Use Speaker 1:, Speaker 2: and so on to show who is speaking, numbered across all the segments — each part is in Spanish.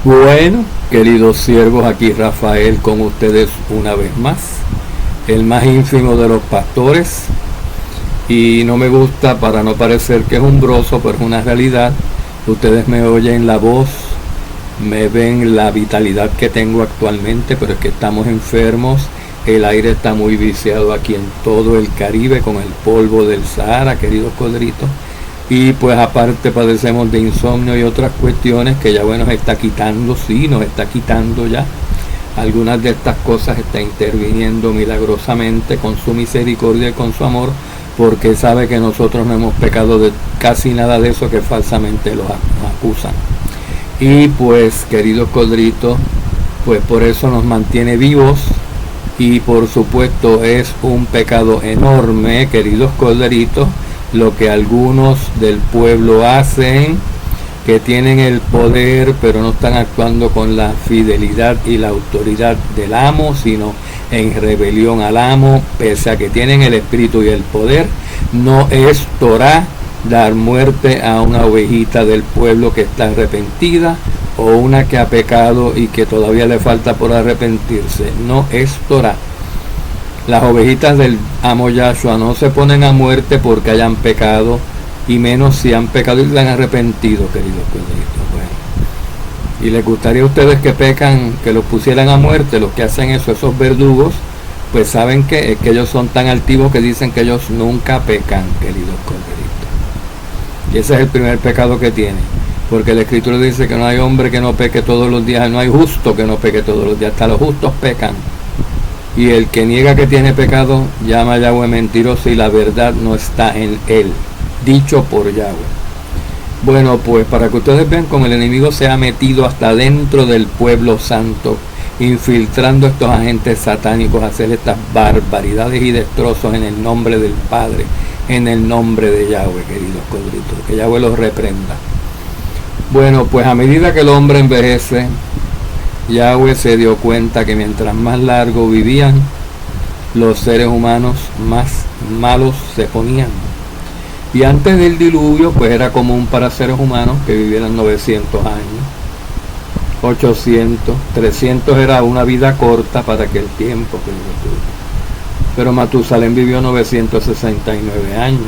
Speaker 1: Bueno, queridos siervos, aquí Rafael con ustedes una vez más, el más ínfimo de los pastores, y no me gusta para no parecer que es umbroso, pero es una realidad. Ustedes me oyen la voz, me ven la vitalidad que tengo actualmente, pero es que estamos enfermos, el aire está muy viciado aquí en todo el Caribe con el polvo del Sahara, queridos codritos. Y pues aparte padecemos de insomnio y otras cuestiones que ya bueno nos está quitando, sí, nos está quitando ya. Algunas de estas cosas está interviniendo milagrosamente con su misericordia y con su amor, porque sabe que nosotros no hemos pecado de casi nada de eso que falsamente nos acusan. Y pues queridos codritos, pues por eso nos mantiene vivos, y por supuesto es un pecado enorme, queridos codritos, lo que algunos del pueblo hacen, que tienen el poder pero no están actuando con la fidelidad y la autoridad del amo, sino en rebelión al amo, pese a que tienen el espíritu y el poder. No es Torah dar muerte a una ovejita del pueblo que está arrepentida o una que ha pecado y que todavía le falta por arrepentirse. No es Torah. Las ovejitas del amo Yahshua no se ponen a muerte porque hayan pecado, y menos si han pecado y se han arrepentido, queridos codritos. Bueno, y les gustaría a ustedes que pecan, que los pusieran a muerte. Los que hacen eso, esos verdugos, pues saben que es que ellos son tan altivos que dicen que ellos nunca pecan, queridos codritos. Y ese es el primer pecado que tienen, porque la Escritura dice que no hay hombre que no peque todos los días, no hay justo que no peque todos los días, hasta los justos pecan. Y el que niega que tiene pecado llama a Yahweh mentiroso, y la verdad no está en él, dicho por Yahweh. Bueno, pues para que ustedes vean cómo el enemigo se ha metido hasta dentro del pueblo santo, infiltrando a estos agentes satánicos a hacer estas barbaridades y destrozos en el nombre del Padre, en el nombre de Yahweh, queridos codritos, que Yahweh los reprenda. Bueno, pues a medida que el hombre envejece, Yahweh se dio cuenta que mientras más largo vivían, los seres humanos más malos se ponían. Y antes del diluvio, pues era común para seres humanos que vivieran 900 años, 800, 300 era una vida corta para aquel tiempo. Pero Matusalén vivió 969 años.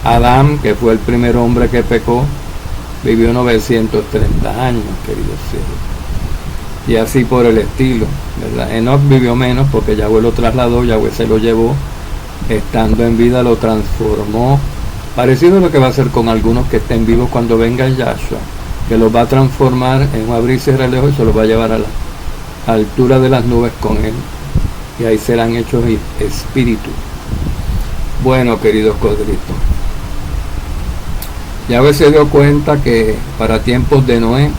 Speaker 1: Adán, que fue el primer hombre que pecó, vivió 930 años, queridos ciegos. Y así por el estilo, ¿verdad? Enoch vivió menos porque Yahweh lo trasladó, Yahweh se lo llevó, estando en vida lo transformó, parecido a lo que va a hacer con algunos que estén vivos cuando venga Yahshua, que los va a transformar en un abrir y cerrar de ojos y se los va a llevar a la altura de las nubes con él, y ahí serán hechos espíritu. Bueno, queridos codritos, Yahweh se dio cuenta que para tiempos de Noé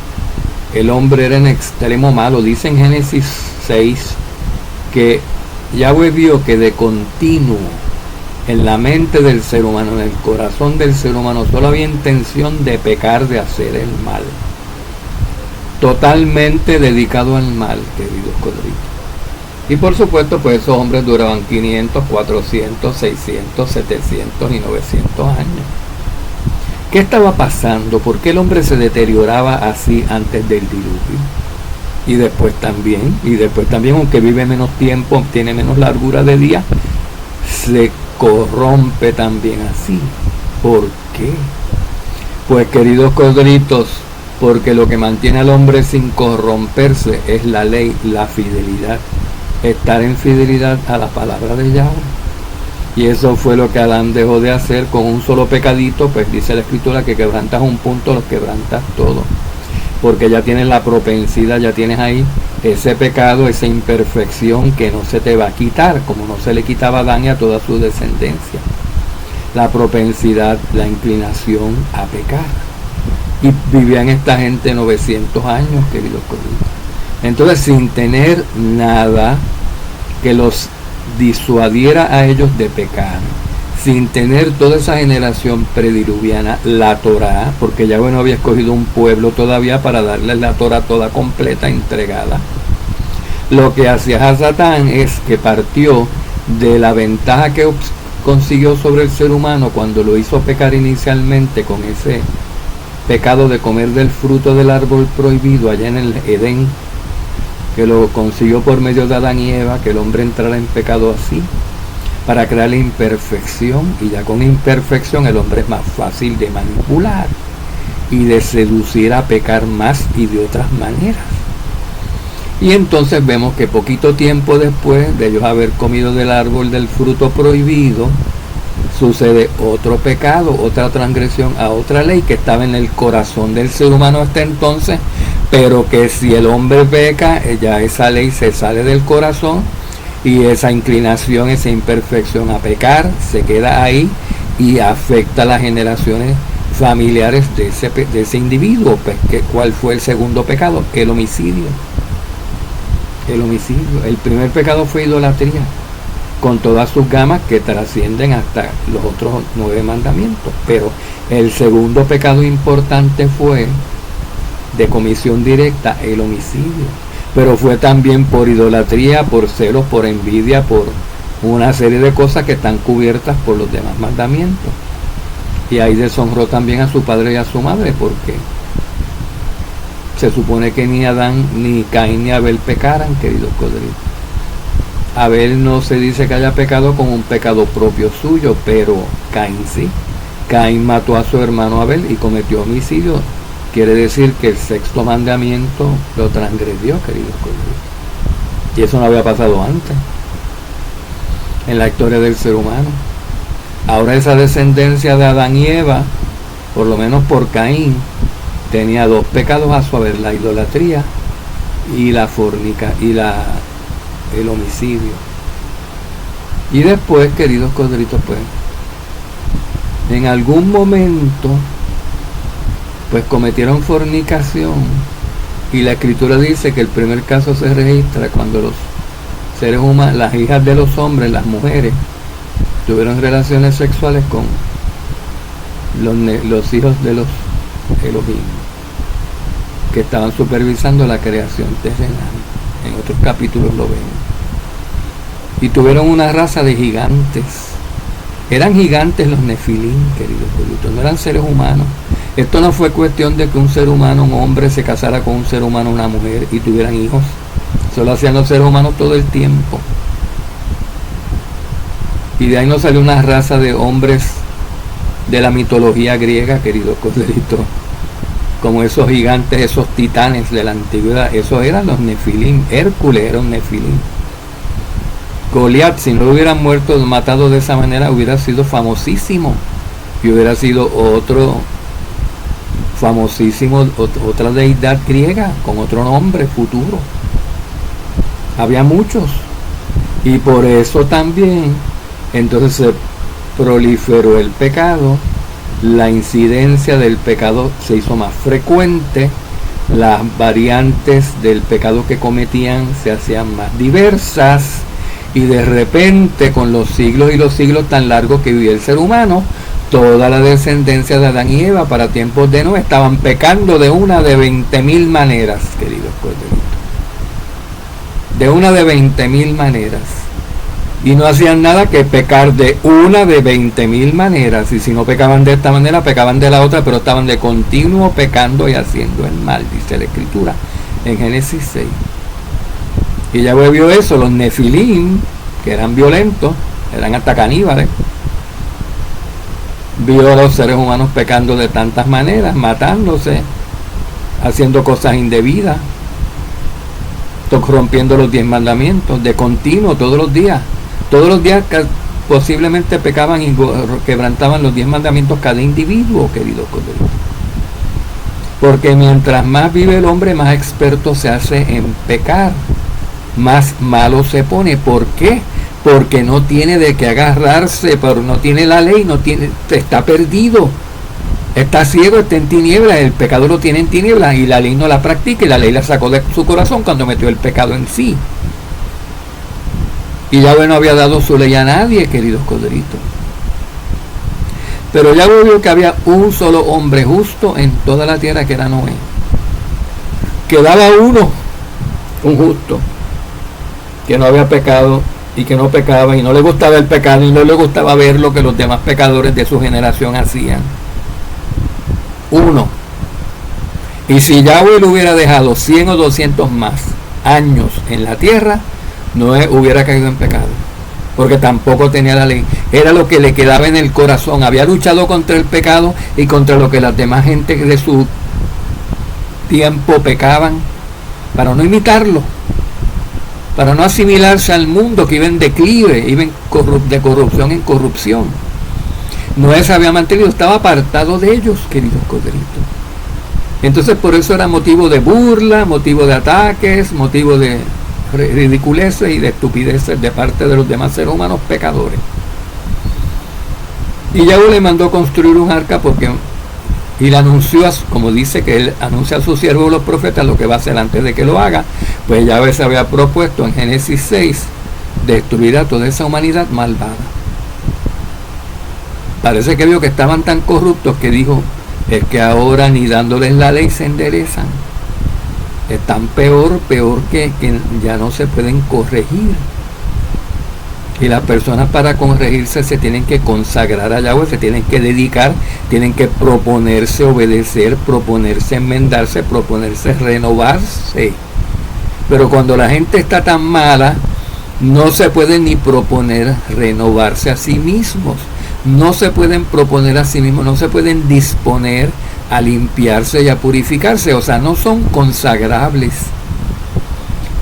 Speaker 1: el hombre era en extremo malo. Dice en Génesis 6 que Yahweh vio que de continuo en la mente del ser humano, en el corazón del ser humano, solo había intención de pecar, de hacer el mal. Totalmente dedicado al mal, queridos codritos. Y por supuesto, pues esos hombres duraban 500, 400, 600, 700 y 900 años. ¿Qué estaba pasando? ¿Por qué el hombre se deterioraba así antes del diluvio? Y después también, aunque vive menos tiempo, tiene menos largura de día, se corrompe también así. ¿Por qué? Pues queridos codritos, porque lo que mantiene al hombre sin corromperse es la ley, la fidelidad. Estar en fidelidad a la palabra de Yahweh. Y eso fue lo que Adán dejó de hacer con un solo pecadito. Pues dice la Escritura que quebrantas un punto, lo quebrantas todo. Porque ya tienes la propensidad, ya tienes ahí ese pecado, esa imperfección que no se te va a quitar, como no se le quitaba a Adán y a toda su descendencia. La propensidad, la inclinación a pecar. Y vivían esta gente 900 años, queridos codritos. Entonces, sin tener nada que los disuadiera a ellos de pecar, sin tener toda esa generación prediluviana, la Torá, porque Yahweh no había escogido un pueblo todavía para darles la Torá toda completa, entregada. Lo que hacía Satán es que partió de la ventaja que consiguió sobre el ser humano cuando lo hizo pecar inicialmente con ese pecado de comer del fruto del árbol prohibido allá en el Edén, que lo consiguió por medio de Adán y Eva, que el hombre entrara en pecado así, para crear la imperfección, y ya con imperfección el hombre es más fácil de manipular y de seducir a pecar más y de otras maneras. Y entonces vemos que poquito tiempo después de ellos haber comido del árbol del fruto prohibido, sucede otro pecado, otra transgresión a otra ley que estaba en el corazón del ser humano hasta entonces, pero que si el hombre peca, ya esa ley se sale del corazón y esa inclinación, esa imperfección a pecar se queda ahí y afecta a las generaciones familiares de ese individuo. ¿Cuál fue el segundo pecado? El homicidio. El homicidio. El primer pecado fue idolatría, con todas sus gamas que trascienden hasta los otros 9 mandamientos. Pero el segundo pecado importante fue de comisión directa, el homicidio. Pero fue también por idolatría, por celos, por envidia, por una serie de cosas que están cubiertas por los demás mandamientos. Y ahí deshonró también a su padre y a su madre, porque se supone que ni Adán, ni Caín, ni Abel pecaran, queridos codritos. Abel no se dice que haya pecado con un pecado propio suyo, pero Caín sí. Caín mató a su hermano Abel y cometió homicidio. Quiere decir que el sexto mandamiento lo transgredió, queridos codritos. Y eso no había pasado antes en la historia del ser humano. Ahora esa descendencia de Adán y Eva, por lo menos por Caín, tenía 2 pecados a su haber: la idolatría y la fornica y el homicidio. Y después, queridos codritos, pues en algún momento pues cometieron fornicación, y la escritura dice que el primer caso se registra cuando los seres humanos, las hijas de los hombres, las mujeres, tuvieron relaciones sexuales con los hijos de los Elohim, que estaban supervisando la creación terrenal. En otros capítulos lo vemos. Y tuvieron una raza de gigantes. Eran gigantes los nefilim, queridos codritos, no eran seres humanos. Esto no fue cuestión de que un ser humano, un hombre, se casara con un ser humano, una mujer, y tuvieran hijos. Eso lo hacían los seres humanos todo el tiempo. Y de ahí nos salió una raza de hombres de la mitología griega, queridos codritos, como esos gigantes, esos titanes de la antigüedad. Esos eran los nefilim. Hércules era un nefilim. Goliat, si no lo hubieran matado de esa manera, hubiera sido famosísimo, y hubiera sido otro famosísimo, otra deidad griega con otro nombre futuro. Había muchos, y por eso también entonces se proliferó el pecado. La incidencia del pecado se hizo más frecuente, las variantes del pecado que cometían se hacían más diversas, y de repente, con los siglos y los siglos tan largos que vivía el ser humano, toda la descendencia de Adán y Eva para tiempos de Noé estaban pecando de una de 20.000 maneras, queridos corderitos. De una de 20.000 maneras. Y no hacían nada que pecar de una de 20.000 maneras. Y si no pecaban de esta manera, pecaban de la otra, pero estaban de continuo pecando y haciendo el mal, dice la escritura en Génesis 6. Y ya vio eso, los nefilim, que eran violentos, eran hasta caníbales. Vio a los seres humanos pecando de tantas maneras, matándose, haciendo cosas indebidas, rompiendo los 10 mandamientos, de continuo, todos los días. Todos los días posiblemente pecaban y quebrantaban los 10 mandamientos cada individuo, queridos corderitos. Porque mientras más vive el hombre, más experto se hace en pecar, más malo se pone. ¿Por qué? Porque no tiene de qué agarrarse, pero no tiene la ley, está perdido, está ciego, está en tinieblas. El pecado lo tiene en tinieblas y la ley no la practica, y la ley la sacó de su corazón cuando metió el pecado en sí. Y Yahweh no había dado su ley a nadie, queridos corderitos. Pero Yahweh vio que había un solo hombre justo en toda la tierra, que era Noé. Quedaba uno, un justo, que no había pecado y que no pecaba, y no le gustaba el pecado, y no le gustaba ver lo que los demás pecadores de su generación hacían. Uno, Y si Yahweh lo hubiera dejado 100 o 200 más años en la tierra, Noé hubiera caído en pecado, porque tampoco tenía la ley. Era lo que le quedaba en el corazón. Había luchado contra el pecado y contra lo que las demás gente de su tiempo pecaban, para no imitarlo, para no asimilarse al mundo que iba en declive, iba de corrupción en corrupción. Noé se había mantenido, estaba apartado de ellos, queridos corderitos. Entonces por eso era motivo de burla, motivo de ataques, motivo de ridiculeces y de estupideces de parte de los demás seres humanos pecadores. Y Yahweh le mandó construir un arca y le anunció, como dice que él anuncia a sus siervos los profetas lo que va a hacer antes de que lo haga. Pues Yahweh se había propuesto en Génesis 6 destruir a toda esa humanidad malvada. Parece que vio que estaban tan corruptos que dijo, es que ahora ni dándoles la ley se enderezan. Están peor que ya no se pueden corregir. Y las personas para corregirse se tienen que consagrar a Yahweh, se tienen que dedicar, tienen que proponerse obedecer, proponerse enmendarse, proponerse renovarse. Pero cuando la gente está tan mala, no se puede ni proponer renovarse a sí mismos. No se pueden proponer a sí mismos, no se pueden disponer a limpiarse y a purificarse, o sea, no son consagrables.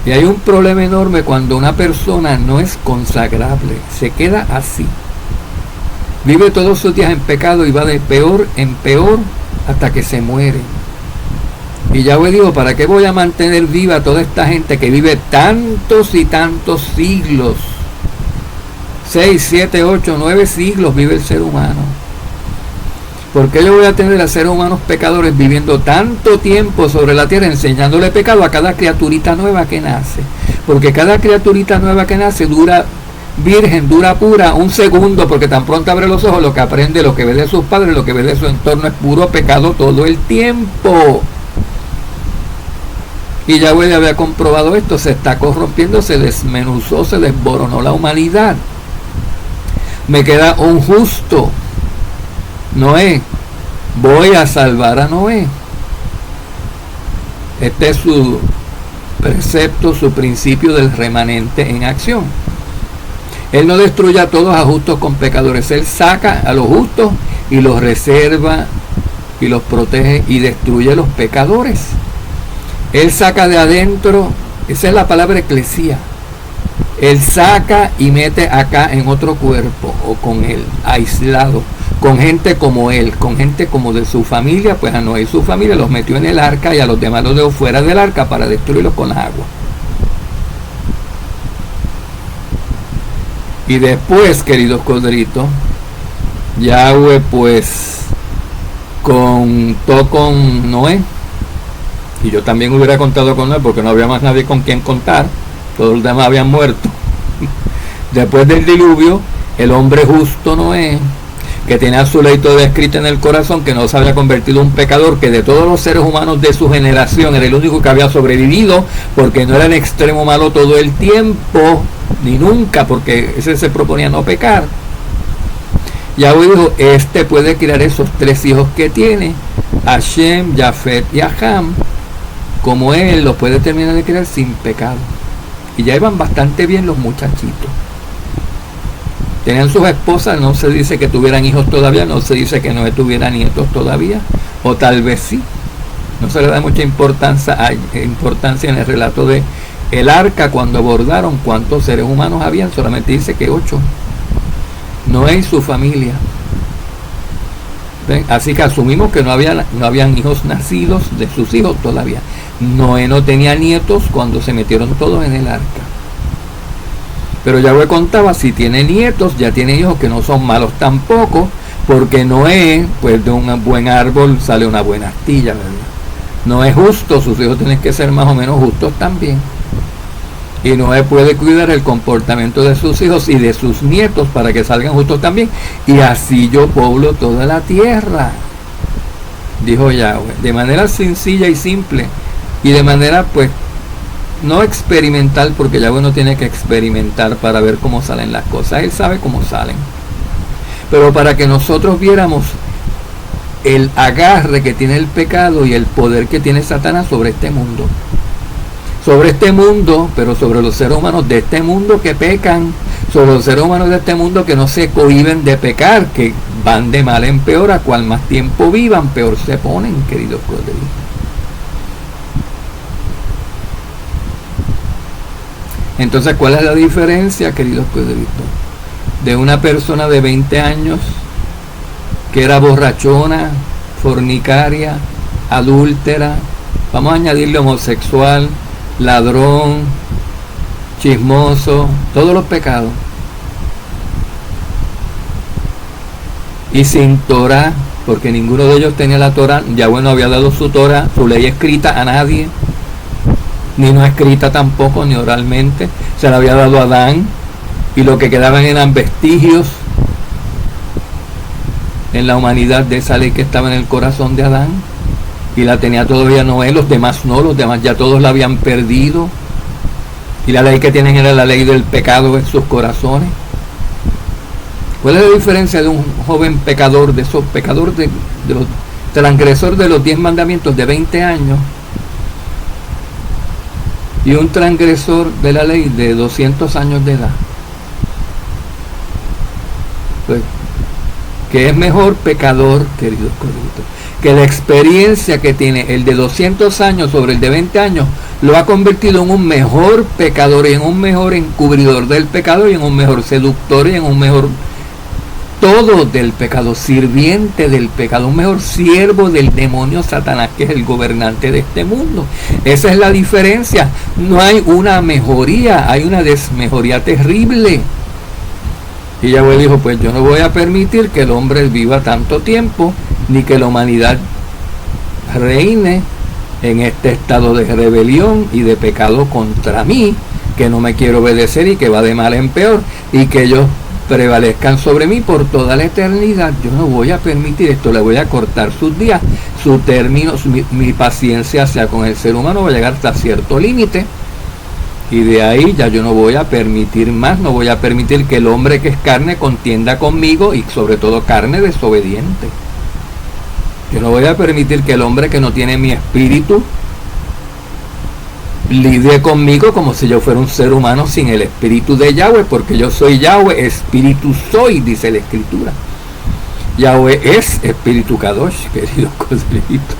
Speaker 1: Y hay un problema enorme cuando una persona no es consagrable, se queda así. Vive todos sus días en pecado y va de peor en peor hasta que se muere. Y Yahweh dijo, ¿para qué voy a mantener viva toda esta gente que vive tantos y tantos siglos? 6, 7, 8, 9 siglos vive el ser humano. ¿Por qué yo voy a tener a seres humanos pecadores viviendo tanto tiempo sobre la tierra enseñándole pecado a cada criaturita nueva que nace? Porque cada criaturita nueva que nace dura virgen, dura pura un segundo, porque tan pronto abre los ojos, lo que aprende, lo que ve de sus padres, lo que ve de su entorno es puro pecado todo el tiempo. Y Yahweh había comprobado esto, se está corrompiendo, se desmenuzó, se desboronó la humanidad. Me queda un justo, Noé. Voy a salvar a Noé. Este es su precepto, su principio del remanente en acción. Él no destruye a todos a justos con pecadores. Él saca a los justos y los reserva y los protege y destruye a los pecadores. Él saca de adentro, esa es la palabra eclesía. Él saca y mete acá en otro cuerpo o con él, aislado, con gente como él, con gente como de su familia. Pues a Noé y su familia los metió en el arca y a los demás los dejó fuera del arca para destruirlos con las aguas. Y después, queridos corderitos, Yahweh pues contó con Noé. Y yo también hubiera contado con Noé porque no había más nadie con quien contar. Todos los demás habían muerto. Después del diluvio, el hombre justo Noé, que tenía su ley toda escrita en el corazón, que no se había convertido en un pecador, que de todos los seres humanos de su generación era el único que había sobrevivido, porque no era en extremo malo todo el tiempo, ni nunca, porque ese se proponía no pecar. Yahweh dijo, este puede criar esos 3 hijos que tiene, a Shem, Jafet y a Ham, como él los puede terminar de criar sin pecado. Y ya iban bastante bien los muchachitos. Tenían sus esposas, no se dice que tuvieran hijos todavía, no se dice que no tuviera nietos todavía, o tal vez sí. No se le da mucha importancia en el relato de el arca cuando abordaron cuántos seres humanos habían, solamente dice que 8. Noé y su familia. ¿Ven? Así que asumimos que no habían hijos nacidos de sus hijos todavía. Noé no tenía nietos cuando se metieron todos en el arca. Pero Yahweh contaba, si tiene nietos, ya tiene hijos que no son malos tampoco, porque Noé, pues de un buen árbol sale una buena astilla, ¿verdad? No es justo, sus hijos tienen que ser más o menos justos también. Y Noé puede cuidar el comportamiento de sus hijos y de sus nietos para que salgan justos también. Y así yo poblo toda la tierra, dijo Yahweh, de manera sencilla y simple. Y de manera, pues, no experimental, porque Yahweh no tiene que experimentar para ver cómo salen las cosas. Él sabe cómo salen. Pero para que nosotros viéramos el agarre que tiene el pecado y el poder que tiene Satanás sobre este mundo. Sobre este mundo, pero sobre los seres humanos de este mundo que pecan, sobre los seres humanos de este mundo que no se cohíben de pecar, que van de mal en peor, a cual más tiempo vivan, peor se ponen, queridos colegas. Entonces, ¿cuál es la diferencia, queridos colegas? De una persona de 20 años que era borrachona, fornicaria, adúltera, vamos a añadirle homosexual, ladrón, chismoso, todos los pecados, y sin Torah, porque ninguno de ellos tenía la Torah. Yahweh no había dado su Torah, su ley escrita, a nadie, ni no escrita tampoco, ni oralmente. Se la había dado a Adán, y lo que quedaban eran vestigios en la humanidad de esa ley que estaba en el corazón de Adán, y la tenía todavía Noé, los demás no, los demás ya todos la habían perdido, y la ley que tienen era la ley del pecado en sus corazones. ¿Cuál es la diferencia de un joven pecador, de esos pecadores, de los transgresores de los 10 mandamientos de 20 años, y un transgresor de la ley de 200 años de edad? Pues, que es mejor pecador, queridos corritos, que la experiencia que tiene el de 200 años sobre el de 20 años lo ha convertido en un mejor pecador, y en un mejor encubridor del pecado, y en un mejor seductor, y en un mejor todo del pecado, sirviente del pecado, un mejor siervo del demonio Satanás, que es el gobernante de este mundo. Esa es la diferencia. No hay una mejoría, hay una desmejoría terrible. Y Yahweh dijo, pues yo no voy a permitir que el hombre viva tanto tiempo, ni que la humanidad reine en este estado de rebelión y de pecado contra mí, que no me quiero obedecer y que va de mal en peor, y que ellos prevalezcan sobre mí por toda la eternidad. Yo no voy a permitir esto, le voy a cortar sus días, su término, mi paciencia hacia con el ser humano va a llegar hasta cierto límite. Y de ahí ya yo no voy a permitir más, no voy a permitir que el hombre que es carne contienda conmigo, y sobre todo carne desobediente. Yo no voy a permitir que el hombre que no tiene mi espíritu lidie conmigo como si yo fuera un ser humano sin el espíritu de Yahweh, porque yo soy Yahweh, espíritu soy, dice la escritura. Yahweh es espíritu Kadosh, queridos coselitos.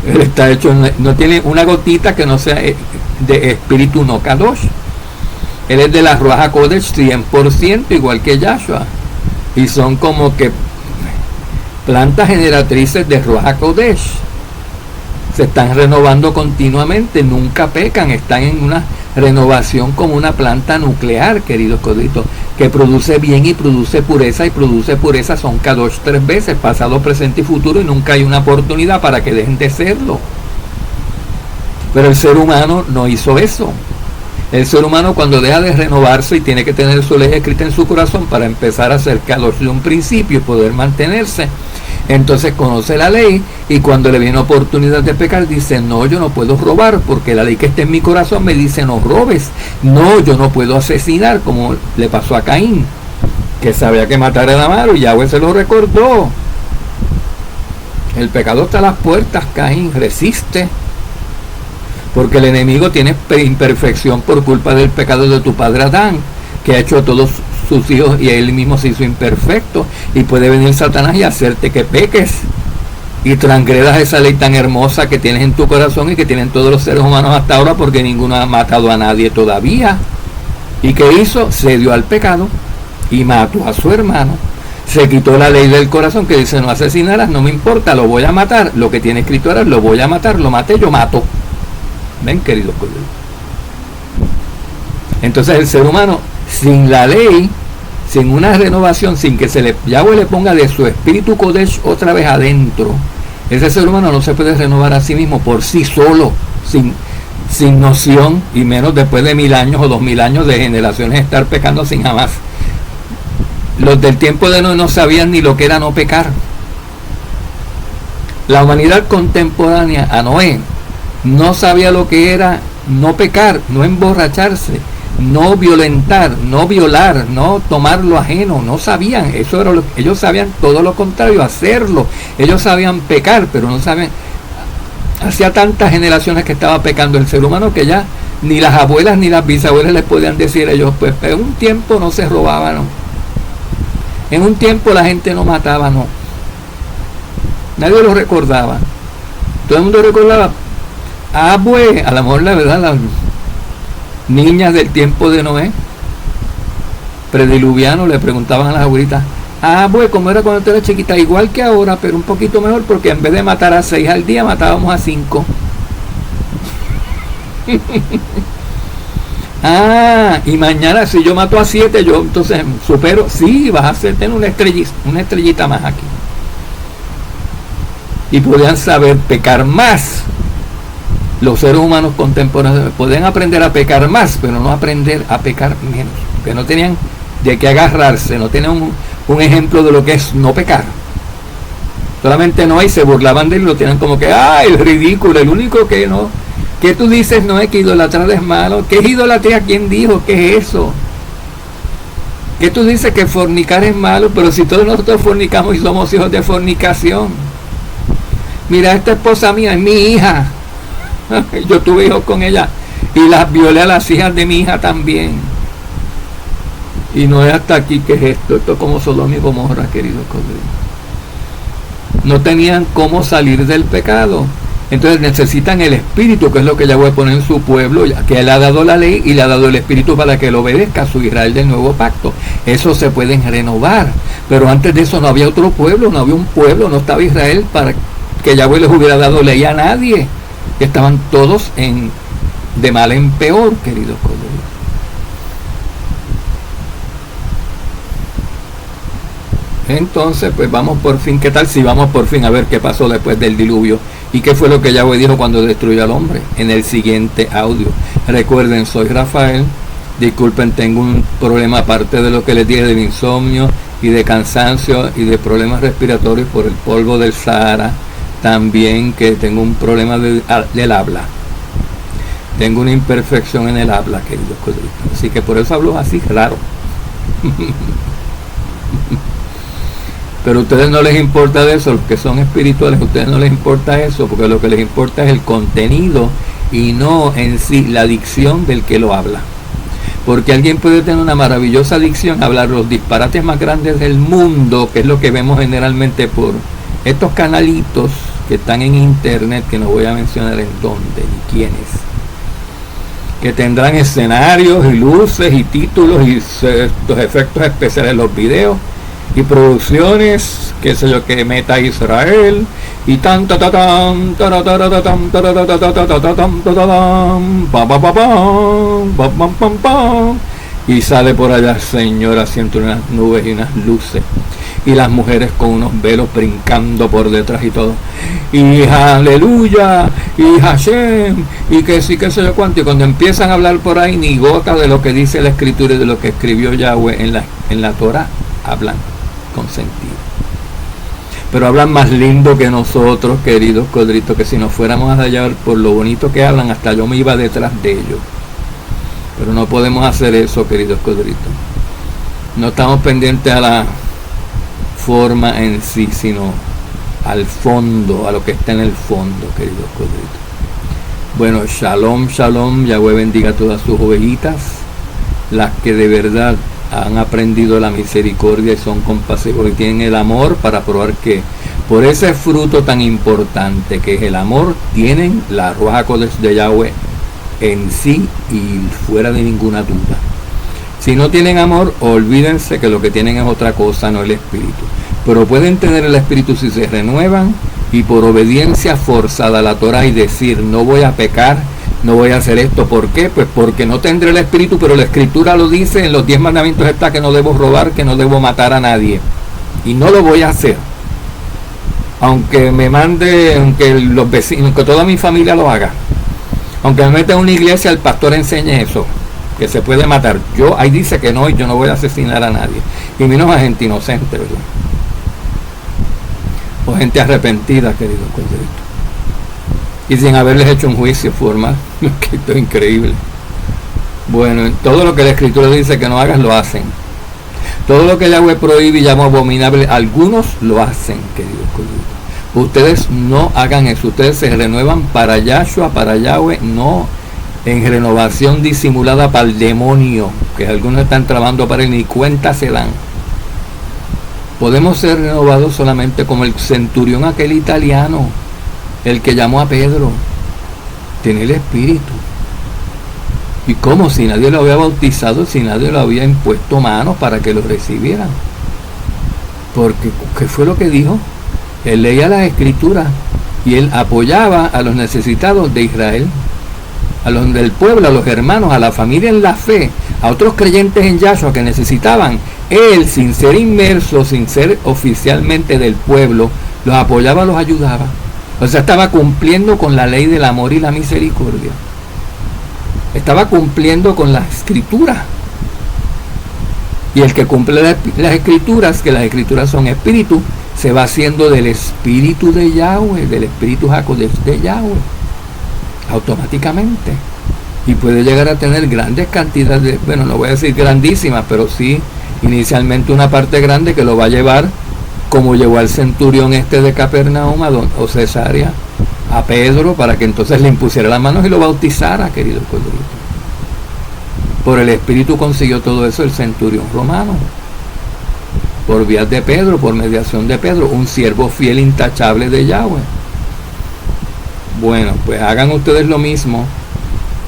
Speaker 1: Él está hecho, no tiene una gotita que no sea de espíritu no Kadosh. Él es de la Ruach HaKodesh 100%, igual que Yahshua. Y son como que plantas generatrices de Ruach HaKodesh. Se están renovando continuamente, nunca pecan, están en una renovación como una planta nuclear, queridos coditos, que produce bien y produce pureza, son Kadosh 3 veces, pasado, presente y futuro, y nunca hay una oportunidad para que dejen de serlo. Pero el ser humano no hizo eso. El ser humano, cuando deja de renovarse y tiene que tener su ley escrita en su corazón para empezar a ser Kadosh de un principio y poder mantenerse, entonces conoce la ley, y cuando le viene oportunidad de pecar dice, no, yo no puedo robar, porque la ley que está en mi corazón me dice no robes. No, yo no puedo asesinar, como le pasó a Caín, que sabía que matar era malo, y Yahweh se lo recordó. El pecado está a las puertas, Caín, resiste, porque el enemigo tiene imperfección por culpa del pecado de tu padre Adán, que ha hecho a todos sus hijos, y él mismo se hizo imperfecto, y puede venir Satanás y hacerte que peques y transgredas esa ley tan hermosa que tienes en tu corazón y que tienen todos los seres humanos hasta ahora, porque ninguno ha matado a nadie todavía. ¿Y qué hizo? Se dio al pecado y mató a su hermano. Se quitó la ley del corazón que dice no asesinarás, no me importa, lo voy a matar. Lo que tiene escrito era lo voy a matar, lo maté, yo mato. Ven, queridos colegas. Entonces el ser humano, sin la ley, sin una renovación, sin que Yahweh le ponga de su espíritu Kodesh otra vez adentro, ese ser humano no se puede renovar a sí mismo por sí solo, sin noción, y menos después de 1000 años o 2000 años de generaciones de estar pecando sin jamás. Los del tiempo de Noé no sabían ni lo que era no pecar. La humanidad contemporánea a Noé no sabía lo que era no pecar, no emborracharse, no violentar, no violar, no tomar lo ajeno, no sabían, eso era ellos sabían todo lo contrario, hacerlo, ellos sabían pecar, pero no sabían, hacía tantas generaciones que estaba pecando el ser humano que ya ni las abuelas ni las bisabuelas les podían decir a ellos, pues en un tiempo no se robaba, no, en un tiempo la gente no mataba, no, nadie lo recordaba, todo el mundo recordaba, pues, a lo mejor la verdad, las niñas del tiempo de Noé, prediluviano, le preguntaban a las abuelitas, pues como era cuando tú eras chiquita, igual que ahora, pero un poquito mejor, porque en vez de matar a 6 al día, matábamos a 5. Y mañana si yo mato a 7, yo entonces supero, sí, vas a tener una estrellita más aquí. Y podían saber pecar más. Los seres humanos contemporáneos podían aprender a pecar más, pero no aprender a pecar menos, porque no tenían de qué agarrarse, no tenían un ejemplo de lo que es no pecar. Solamente no, y se burlaban de él, lo tienen como que, el ridículo, el único que no, que tú dices no es que idolatrar es malo. ¿Qué es idolatría? ¿Quién dijo? ¿Qué es eso? ¿Qué tú dices que fornicar es malo? Pero si todos nosotros fornicamos y somos hijos de fornicación. Mira, esta esposa mía es mi hija. Yo tuve hijos con ella y las violé a las hijas de mi hija también. Y no es hasta aquí que es esto. Esto es como Sodoma y Gomorra, queridos colegas. No tenían cómo salir del pecado. Entonces necesitan el Espíritu, que es lo que Yahweh pone en su pueblo, que Él ha dado la ley y le ha dado el Espíritu para que lo obedezca a su Israel del nuevo pacto. Eso se pueden renovar. Pero antes de eso no había otro pueblo, no había un pueblo, no estaba Israel para que Yahweh les hubiera dado ley a nadie. Estaban todos de mal en peor, queridos colegas. Entonces, pues vamos por fin, ¿qué tal si vamos por fin a ver qué pasó después del diluvio? ¿Y qué fue lo que Yahweh dijo cuando destruyó al hombre? En el siguiente audio. Recuerden, soy Rafael. Disculpen, tengo un problema aparte de lo que les dije del insomnio y de cansancio y de problemas respiratorios por el polvo del Sahara. También que tengo un problema del habla. Tengo una imperfección en el habla, queridos colegas. Así que por eso hablo así, raro. Pero a ustedes no les importa de eso, los que son espirituales, a ustedes no les importa eso, porque lo que les importa es el contenido y no en sí la dicción del que lo habla. Porque alguien puede tener una maravillosa dicción, hablar los disparates más grandes del mundo, que es lo que vemos generalmente por estos canalitos que están en internet, que no voy a mencionar en dónde ni quiénes, que tendrán escenarios y luces y títulos y estos efectos especiales en los videos y producciones, qué sé yo, que Meta Israel y tan ta ta tan ta ta ta ta tan ta ta ta ta ta ta ta tan ta ta tan pam pam pam pam pam, y sale por allá señora haciendo unas nubes y unas luces y las mujeres con unos velos brincando por detrás y todo, y aleluya y Hashem y que sí, que sé yo cuánto, y cuando empiezan a hablar por ahí ni gota de lo que dice la escritura y de lo que escribió Yahweh en la Torah hablan con sentido. Pero hablan más lindo que nosotros, queridos codritos, que si nos fuéramos a hallar por lo bonito que hablan, hasta yo me iba detrás de ellos. Pero no podemos hacer eso, queridos codritos. No estamos pendientes a la forma en sí, sino al fondo, a lo que está en el fondo, queridos codritos. Bueno, shalom, shalom, Yahweh bendiga a todas sus ovejitas, las que de verdad han aprendido la misericordia y son compasivos y tienen el amor, para probar que por ese fruto tan importante que es el amor, tienen la Ruach HaKodesh de Yahweh en sí y fuera de ninguna duda. Si no tienen amor, olvídense que lo que tienen es otra cosa, no el espíritu. Pero pueden tener el espíritu si se renuevan y por obediencia forzada a la Torah y decir, no voy a pecar, no voy a hacer esto. ¿Por qué? Pues porque no tendré el espíritu, pero la escritura lo dice, en los 10 mandamientos está que no debo robar, que no debo matar a nadie. Y no lo voy a hacer. Aunque me mande, aunque los vecinos, aunque toda mi familia lo haga. Aunque me meta en una iglesia, el pastor enseñe eso, que se puede matar. Yo, ahí dice que no, y yo no voy a asesinar a nadie. Y menos a gente inocente, ¿verdad? O gente arrepentida, queridos corderitos. Y sin haberles hecho un juicio formal. Que esto es increíble. Bueno, todo lo que la Escritura dice que no hagas, lo hacen. Todo lo que Yahweh prohíbe y llama abominable, algunos lo hacen, queridos colegas. Ustedes no hagan eso, ustedes se renuevan para Yahshua, para Yahweh, no en renovación disimulada para el demonio, que algunos están trabajando para él, ni cuenta se dan. Podemos ser renovados solamente como el centurión aquel italiano, el que llamó a Pedro, tiene el Espíritu. ¿Y cómo? Si nadie lo había bautizado, si nadie lo había impuesto manos para que lo recibieran. Porque, ¿qué fue lo que dijo? Él leía las Escrituras y él apoyaba a los necesitados de Israel, a los del pueblo, a los hermanos, a la familia en la fe, a otros creyentes en Yahshua que necesitaban. Él, sin ser inmerso, sin ser oficialmente del pueblo, los apoyaba, los ayudaba. O sea, estaba cumpliendo con la ley del amor y la misericordia. Estaba cumpliendo con las Escrituras. Y el que cumple las Escrituras, que las Escrituras son espíritu, se va haciendo del Espíritu de Yahweh, del Espíritu Jacob de Yahweh, automáticamente. Y puede llegar a tener grandes cantidades, bueno, no voy a decir grandísimas, pero sí inicialmente una parte grande que lo va a llevar, como llevó al centurión de Capernaum o Cesarea, a Pedro, para que entonces le impusiera las manos y lo bautizara, querido pueblo. Por el Espíritu consiguió todo eso el centurión romano, por vías de Pedro, por mediación de Pedro, un siervo fiel intachable de Yahweh. Bueno, pues hagan ustedes lo mismo,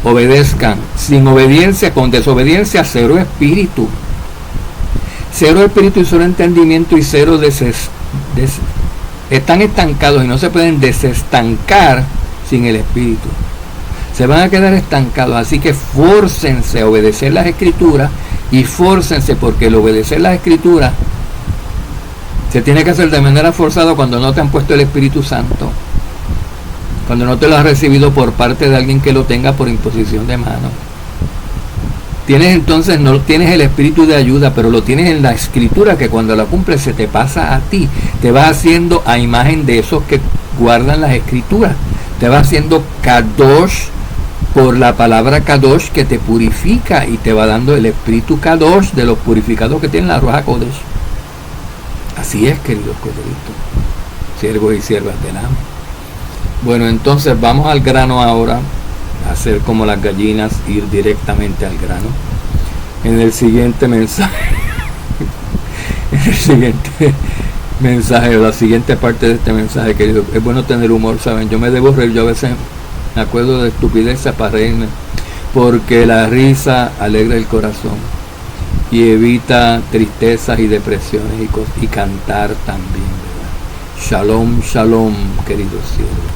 Speaker 1: obedezcan, sin obediencia, con desobediencia, cero espíritu. Cero espíritu y cero entendimiento y cero están estancados y no se pueden desestancar sin el Espíritu. Se van a quedar estancados, así que fórcense a obedecer las Escrituras y fórcense, porque el obedecer las Escrituras se tiene que hacer de manera forzada cuando no te han puesto el Espíritu Santo, cuando no te lo has recibido por parte de alguien que lo tenga por imposición de mano. Tienes entonces, no tienes el espíritu de ayuda, pero lo tienes en la Escritura, que cuando la cumples se te pasa a ti, te va haciendo a imagen de esos que guardan las Escrituras, te va haciendo Kadosh por la palabra Kadosh, que te purifica, y te va dando el espíritu Kadosh de los purificados que tienen la Ruach HaKodesh. Así es, queridos corderitos, siervos y siervas del amo. Bueno, entonces vamos al grano ahora, hacer como las gallinas, ir directamente al grano. En el siguiente mensaje, o la siguiente parte de este mensaje, querido, es bueno tener humor, ¿saben? Yo me debo reír, yo a veces me acuerdo de estupideces para reírme, porque la risa alegra el corazón y evita tristezas y depresiones y cantar también, ¿verdad? Shalom, shalom, queridos siervos.